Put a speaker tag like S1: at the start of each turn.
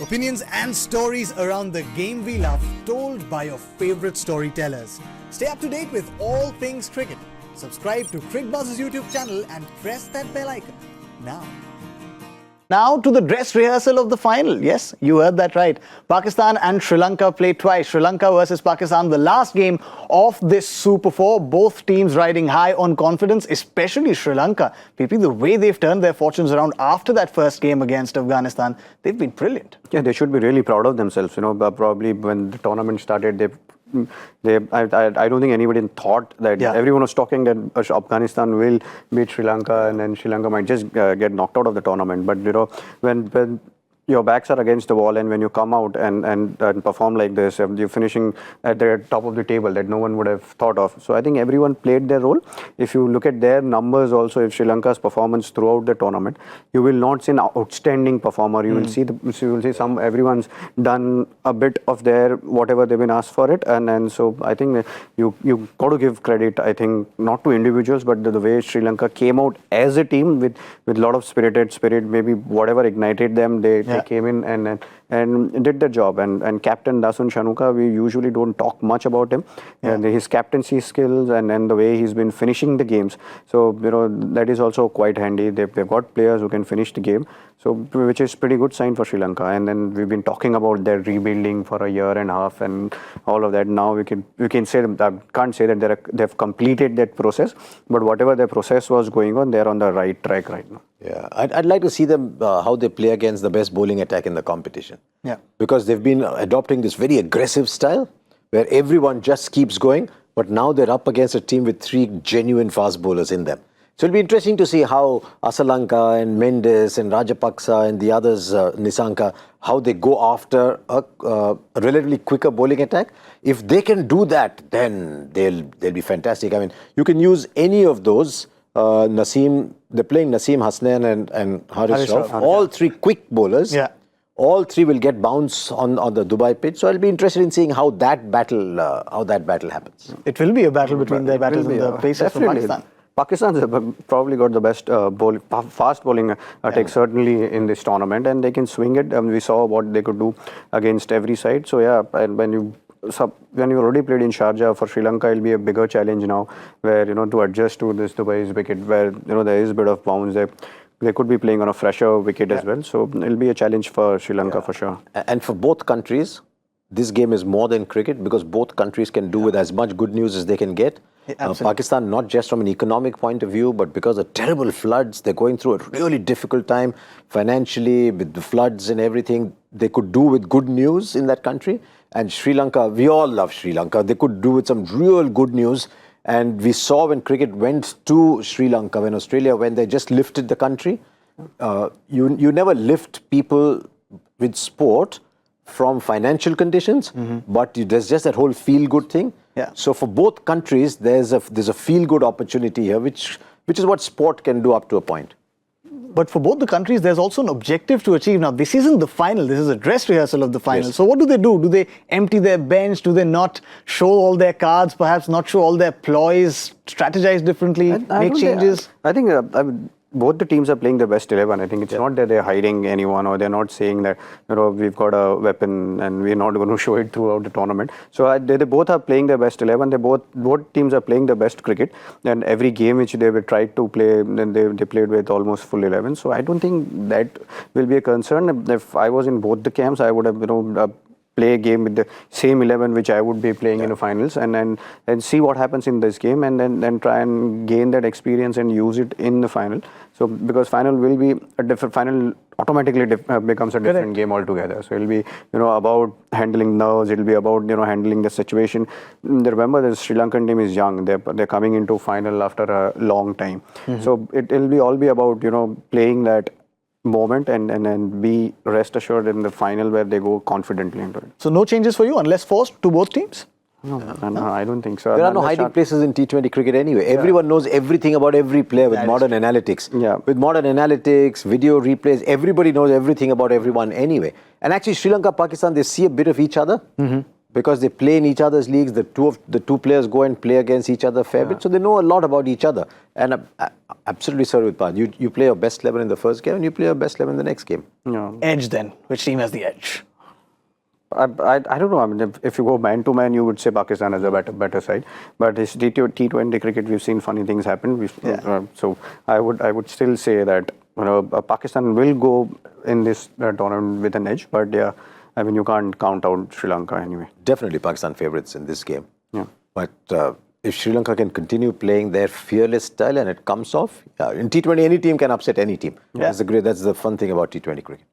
S1: Opinions and stories around the game we love, told by your favorite storytellers. Stay up to date with all things cricket. Subscribe to CricBuzz's YouTube channel and press that bell icon now. Now to the dress rehearsal of the final. Yes, you heard that right. Pakistan and Sri Lanka played twice. Sri Lanka versus Pakistan, the last game of this Super 4. Both teams riding high on confidence, especially Sri Lanka. PP, the way they've turned their fortunes around after that first game against Afghanistan, they've been brilliant.
S2: Yeah, they should be really proud of themselves. Probably when the tournament started, I don't think anybody thought that. Everyone was talking that Afghanistan will beat Sri Lanka and then Sri Lanka might just get knocked out of the tournament. But when your backs are against the wall and when you come out and perform like this, you're finishing at the top of the table that no one would have thought of. So I think everyone played their role. If you look at their numbers also, if Sri Lanka's performance throughout the tournament, you will not see an outstanding performer. You will see everyone's done a bit of their whatever they've been asked for it, and so I think you got to give credit. I think not to individuals, but the way Sri Lanka came out as a team with a lot of spirit, maybe whatever ignited them, they came in and did their job. And Captain Dasun Shanmuga, we usually don't talk much about him and his captaincy skills and the way he's been finishing the games. So that is also quite handy. They've got players who can finish the game, so which is pretty good sign for Sri Lanka. And then we've been talking about their rebuilding for a year and a half and all of that. Now we can say I can't say that they've completed that process, but whatever their process was going on, they're on the right track right now.
S3: Yeah, I'd like to see them how they play against the best bowling attack in the competition.
S1: Yeah,
S3: because they've been adopting this very aggressive style where everyone just keeps going, but now they're up against a team with 3 genuine fast bowlers in them. So it'll be interesting to see how Asalanka and Mendes and Rajapaksa and the others, Nisanka, how they go after a relatively quicker bowling attack. If they can do that, then they'll be fantastic. I mean, you can use any of those. Naseem, they're playing Naseem, Hasnain and Haris Rauf. All 3 quick bowlers.
S1: Yeah.
S3: All 3 will get bounce on the Dubai pitch. So I'll be interested in seeing how that battle happens.
S1: it will be a battle between their batters and the pacers from Pakistan.
S2: Pakistan's probably got the best fast bowling attack certainly in this tournament, and they can swing it. We saw what they could do against every side. So and when you already played in Sharjah for Sri Lanka, it'll be a bigger challenge now, where to adjust to this Dubai's wicket, where there is a bit of bounce there. They could be playing on a fresher wicket as well. So it'll be a challenge for Sri Lanka for sure.
S3: And for both countries, this game is more than cricket because both countries can do with as much good news as they can get. Pakistan, not just from an economic point of view, but because of terrible floods, they're going through a really difficult time financially with the floods and everything. They could do with good news in that country. And Sri Lanka, we all love Sri Lanka. They could do with some real good news. And we saw when cricket went to Sri Lanka, when they just lifted the country. You never lift people with sport from financial conditions, but there's just that whole feel-good thing.
S1: Yeah.
S3: So for both countries, there's a feel-good opportunity here, which is what sport can do up to a point.
S1: But for both the countries, there's also an objective to achieve. Now, this isn't the final. This is a dress rehearsal of the final.
S3: Yes.
S1: So what do? Do they empty their bench? Do they not show all their cards, perhaps not show all their ploys, strategize differently, make changes?
S2: I think both the teams are playing their best 11. I think it's not that they're hiding anyone or they're not saying that we've got a weapon and we're not going to show it throughout the tournament. So they both are playing their best 11. Both teams are playing their best cricket, and every game which they would try to play, then they played with almost full 11. So I don't think that will be a concern. If I was in both the camps, I would have play a game with the same 11 which I would be playing in the finals, and see what happens in this game, and then try and gain that experience and use it in the final. So because final will be a different final, automatically becomes a different game altogether. So it'll be about handling nerves. It'll be about handling the situation. Remember, the Sri Lankan team is young. They're coming into final after a long time. So it'll all be about playing that moment and be rest assured in the final where they go confidently into it.
S1: So no changes for you unless forced to both teams?
S2: No, I don't think so.
S3: There are no hiding places in T20 cricket anyway. Everyone knows everything about every player with modern analytics.
S2: Yeah.
S3: With modern analytics, video replays, everybody knows everything about everyone anyway. And actually, Sri Lanka, Pakistan, they see a bit of each other. because they play in each other's leagues. The two players go and play against each other a fair bit, so they know a lot about each other. And absolutely, sir, with Parth, you play your best 11 in the first game, and you play your best 11 in the next game.
S2: Yeah.
S4: Edge then. Which team has the edge?
S2: I don't know. I mean, if you go man to man, you would say Pakistan has a better side. But this T20 cricket, we've seen funny things happen. So I would still say that Pakistan will go in this tournament with an edge. But yeah, I mean, you can't count out Sri Lanka anyway.
S3: Definitely Pakistan favourites in this game.
S2: Yeah.
S3: But if Sri Lanka can continue playing their fearless style and it comes off, in T20 any team can upset any team.
S4: Yeah.
S3: That's the fun thing about T20 cricket.